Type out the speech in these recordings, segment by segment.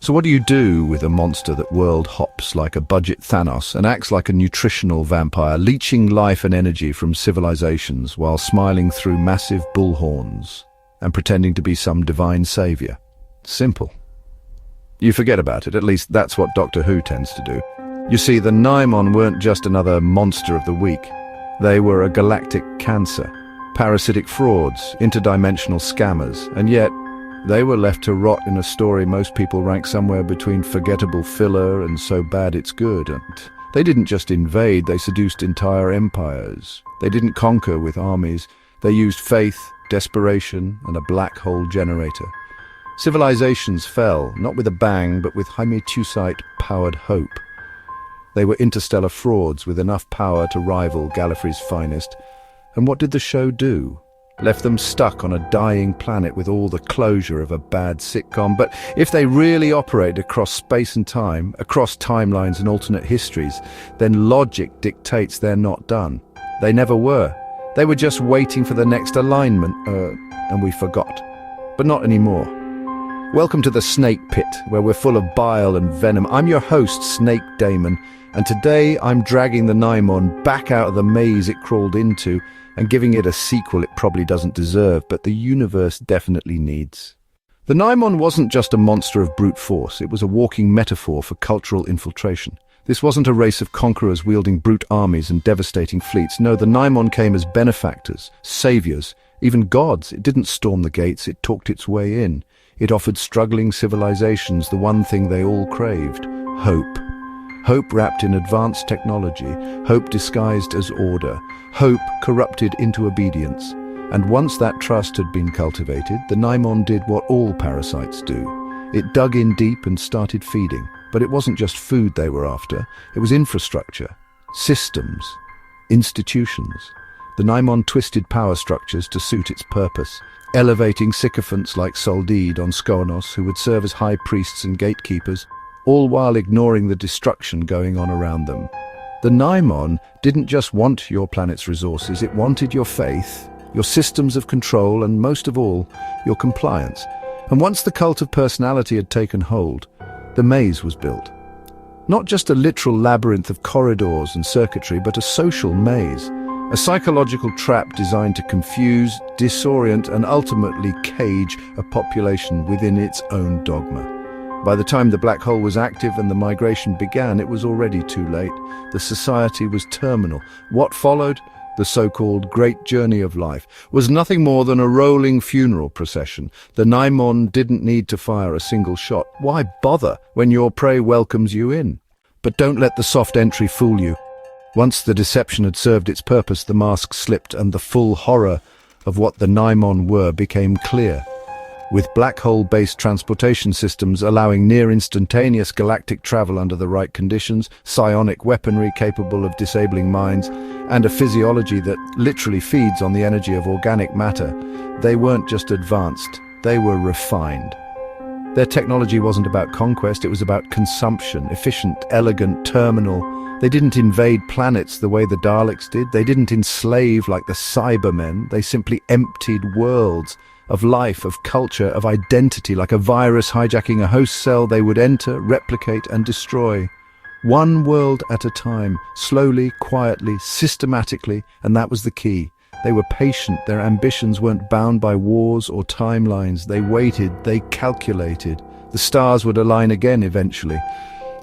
So what do you do with a monster that world hops like a budget Thanos and acts like a nutritional vampire, leeching life and energy from civilizations while smiling through massive bullhorns and pretending to be some divine savior? Simple. You forget about it, at least that's what Doctor Who tends to do. You see, the Nimon weren't just another monster of the week. They were a galactic cancer, parasitic frauds, interdimensional scammers, and yet they were left to rot in a story most people rank somewhere between forgettable filler and so bad it's good. And they didn't just invade, they seduced entire empires. They didn't conquer with armies. They used faith, desperation, and a black hole generator. Civilizations fell, not with a bang, but with Hymettusite-powered hope. They were interstellar frauds with enough power to rival Gallifrey's finest. And what did the show do? Left them stuck on a dying planet with all the closure of a bad sitcom. But if they really operate across space and time, across timelines and alternate histories, then logic dictates they're not done. They never were. They were just waiting for the next alignment, and we forgot. But not anymore. Welcome to the Snake Pit, where we're full of bile and venom. I'm your host, Snake Damon, and today I'm dragging the Nimon back out of the maze it crawled into and giving it a sequel it probably doesn't deserve, but the universe definitely needs. The Nimon wasn't just a monster of brute force, it was a walking metaphor for cultural infiltration. This wasn't a race of conquerors wielding brute armies and devastating fleets. No, the Nimon came as benefactors, saviors, even gods. It didn't storm the gates, it talked its way in. It offered struggling civilizations the one thing they all craved: hope. Hope wrapped in advanced technology, hope disguised as order, hope corrupted into obedience. And once that trust had been cultivated, the Nimon did what all parasites do. It dug in deep and started feeding. But it wasn't just food they were after, it was infrastructure, systems, institutions. The Nimon twisted power structures to suit its purpose, elevating sycophants like Soldeed on Skonos, who would serve as high priests and gatekeepers, all while ignoring the destruction going on around them. The Nimon didn't just want your planet's resources, it wanted your faith, your systems of control, and most of all, your compliance. And once the cult of personality had taken hold, the maze was built. Not just a literal labyrinth of corridors and circuitry, but a social maze. A psychological trap designed to confuse, disorient, and ultimately cage a population within its own dogma. By the time the black hole was active and the migration began, it was already too late. The society was terminal. What followed, the so-called Great Journey of Life, was nothing more than a rolling funeral procession. The Nimon didn't need to fire a single shot. Why bother when your prey welcomes you in? But don't let the soft entry fool you. Once the deception had served its purpose, the mask slipped and the full horror of what the Nimon were became clear. With black hole-based transportation systems allowing near-instantaneous galactic travel under the right conditions, psionic weaponry capable of disabling minds, and a physiology that literally feeds on the energy of organic matter, they weren't just advanced, they were refined. Their technology wasn't about conquest, it was about consumption, efficient, elegant, terminal. They didn't invade planets the way the Daleks did, they didn't enslave like the Cybermen, they simply emptied worlds of life, of culture, of identity. Like a virus hijacking a host cell, they would enter, replicate, and destroy. One world at a time, slowly, quietly, systematically, and that was the key. They were patient, their ambitions weren't bound by wars or timelines. They waited, they calculated. The stars would align again eventually.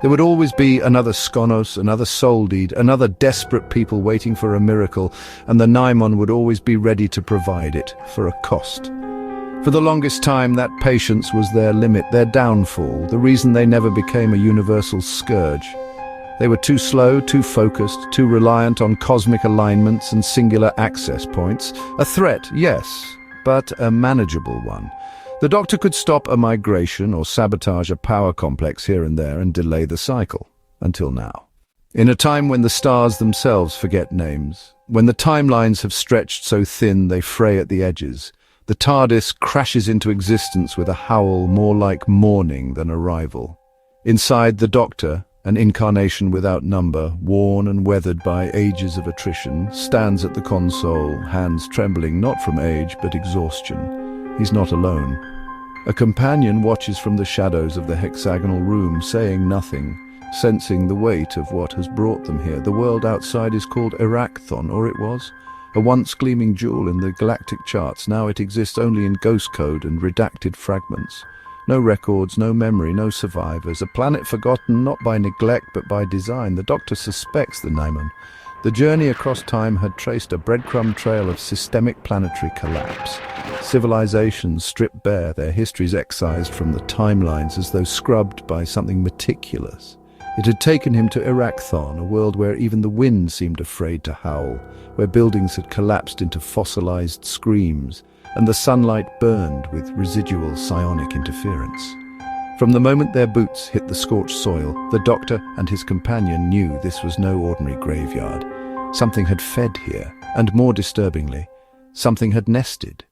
There would always be another Skonos, another Soldeed, another desperate people waiting for a miracle, and the Nimon would always be ready to provide it, for a cost. For the longest time, that patience was their limit, their downfall, the reason they never became a universal scourge. They were too slow, too focused, too reliant on cosmic alignments and singular access points. A threat, yes, but a manageable one. The Doctor could stop a migration or sabotage a power complex here and there and delay the cycle, until now. In a time when the stars themselves forget names, when the timelines have stretched so thin they fray at the edges, the TARDIS crashes into existence with a howl more like mourning than arrival. Inside, the Doctor, an incarnation without number, worn and weathered by ages of attrition, stands at the console, hands trembling not from age but exhaustion. He's not alone. A companion watches from the shadows of the hexagonal room, saying nothing, sensing the weight of what has brought them here. The world outside is called Erachthon, or it was. A once gleaming jewel in the galactic charts, now it exists only in ghost code and redacted fragments. No records, no memory, no survivors. A planet forgotten not by neglect but by design. The Doctor suspects the Nimon. The journey across time had traced a breadcrumb trail of systemic planetary collapse. Civilizations stripped bare, their histories excised from the timelines as though scrubbed by something meticulous. It had taken him to Erachthon, a world where even the wind seemed afraid to howl, where buildings had collapsed into fossilized screams, and the sunlight burned with residual psionic interference. From the moment their boots hit the scorched soil, the Doctor and his companion knew this was no ordinary graveyard. Something had fed here, and more disturbingly, something had nested.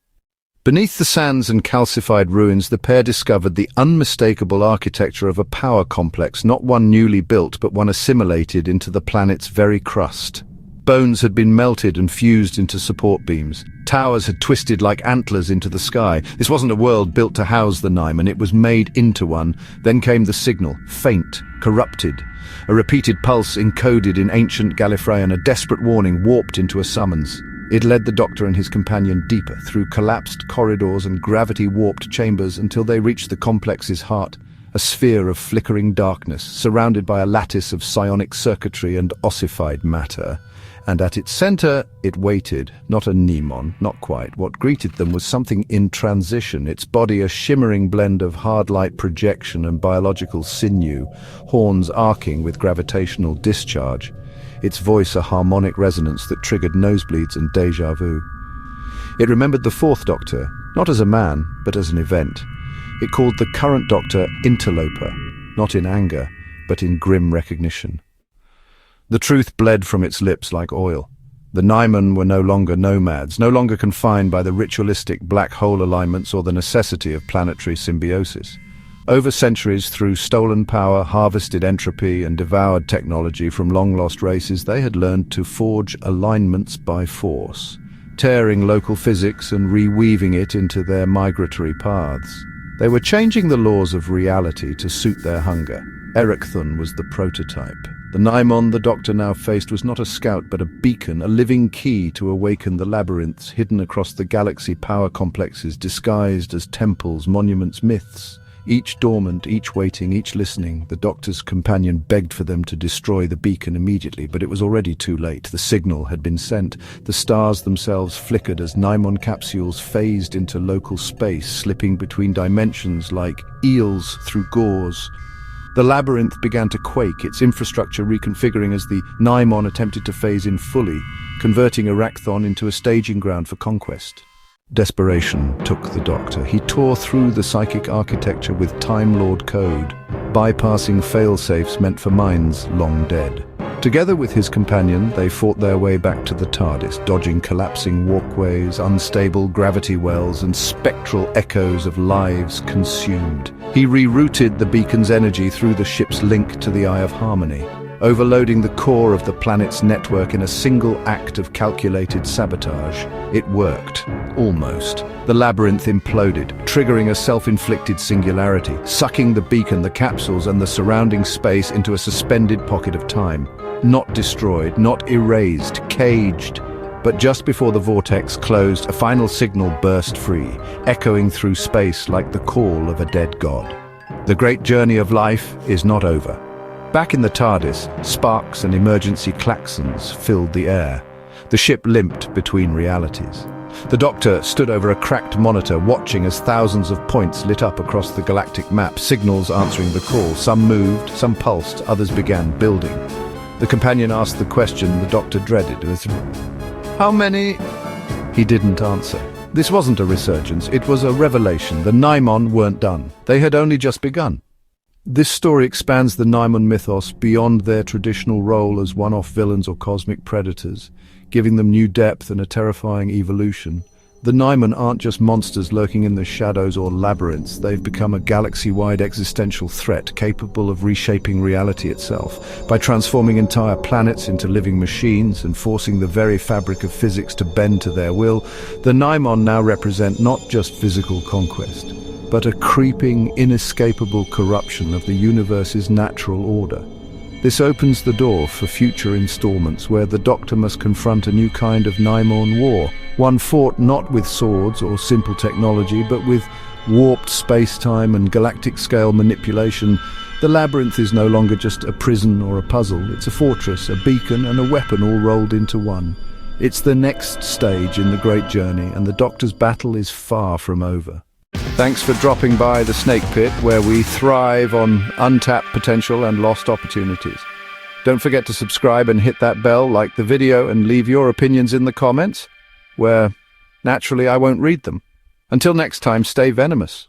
Beneath the sands and calcified ruins, the pair discovered the unmistakable architecture of a power complex, not one newly built, but one assimilated into the planet's very crust. Bones had been melted and fused into support beams. Towers had twisted like antlers into the sky. This wasn't a world built to house the Nimon, it was made into one. Then came the signal, faint, corrupted. A repeated pulse encoded in ancient Gallifreyan, a desperate warning warped into a summons. It led the Doctor and his companion deeper, through collapsed corridors and gravity-warped chambers until they reached the complex's heart, a sphere of flickering darkness, surrounded by a lattice of psionic circuitry and ossified matter. And at its center, it waited, not a Nimon, not quite. What greeted them was something in transition, its body a shimmering blend of hard light projection and biological sinew, horns arcing with gravitational discharge. Its voice a harmonic resonance that triggered nosebleeds and déjà vu. It remembered the Fourth Doctor, not as a man, but as an event. It called the current Doctor interloper, not in anger, but in grim recognition. The truth bled from its lips like oil. The Nimon were no longer nomads, no longer confined by the ritualistic black hole alignments or the necessity of planetary symbiosis. Over centuries, through stolen power, harvested entropy, and devoured technology from long-lost races, they had learned to forge alignments by force, tearing local physics and reweaving it into their migratory paths. They were changing the laws of reality to suit their hunger. Erachthon was the prototype. The Nimon the Doctor now faced was not a scout but a beacon, a living key to awaken the labyrinths hidden across the galaxy power complexes, disguised as temples, monuments, myths. Each dormant, each waiting, each listening. The Doctor's companion begged for them to destroy the beacon immediately, but it was already too late. The signal had been sent. The stars themselves flickered as Nimon capsules phased into local space, slipping between dimensions like eels through gauze. The labyrinth began to quake, its infrastructure reconfiguring as the Nimon attempted to phase in fully, converting Erachthon into a staging ground for conquest. Desperation took the Doctor. He tore through the psychic architecture with Time Lord code, bypassing fail-safes meant for minds long dead. Together with his companion, they fought their way back to the TARDIS, dodging collapsing walkways, unstable gravity wells, and spectral echoes of lives consumed. He rerouted the beacon's energy through the ship's link to the Eye of Harmony, overloading the core of the planet's network in a single act of calculated sabotage. It worked. Almost. The labyrinth imploded, triggering a self-inflicted singularity, sucking the beacon, the capsules, and the surrounding space into a suspended pocket of time. Not destroyed, not erased, caged. But just before the vortex closed, a final signal burst free, echoing through space like the call of a dead god. The great journey of life is not over. Back in the TARDIS, sparks and emergency klaxons filled the air. The ship limped between realities. The Doctor stood over a cracked monitor, watching as thousands of points lit up across the galactic map, signals answering the call. Some moved, some pulsed, others began building. The companion asked the question the Doctor dreaded. How many? He didn't answer. This wasn't a resurgence, it was a revelation. The Nimon weren't done. They had only just begun. This story expands the Nimon mythos beyond their traditional role as one-off villains or cosmic predators, giving them new depth and a terrifying evolution. The Nimon aren't just monsters lurking in the shadows or labyrinths. They've become a galaxy-wide existential threat capable of reshaping reality itself by transforming entire planets into living machines and forcing the very fabric of physics to bend to their will. The Nimon now represent not just physical conquest, but a creeping, inescapable corruption of the universe's natural order. This opens the door for future installments where the Doctor must confront a new kind of Nimon war, one fought not with swords or simple technology, but with warped space-time and galactic-scale manipulation. The labyrinth is no longer just a prison or a puzzle. It's a fortress, a beacon and a weapon all rolled into one. It's the next stage in the great journey, and the Doctor's battle is far from over. Thanks for dropping by the Snake Pit, where we thrive on untapped potential and lost opportunities. Don't forget to subscribe and hit that bell, like the video, and leave your opinions in the comments, where, naturally, I won't read them. Until next time, stay venomous.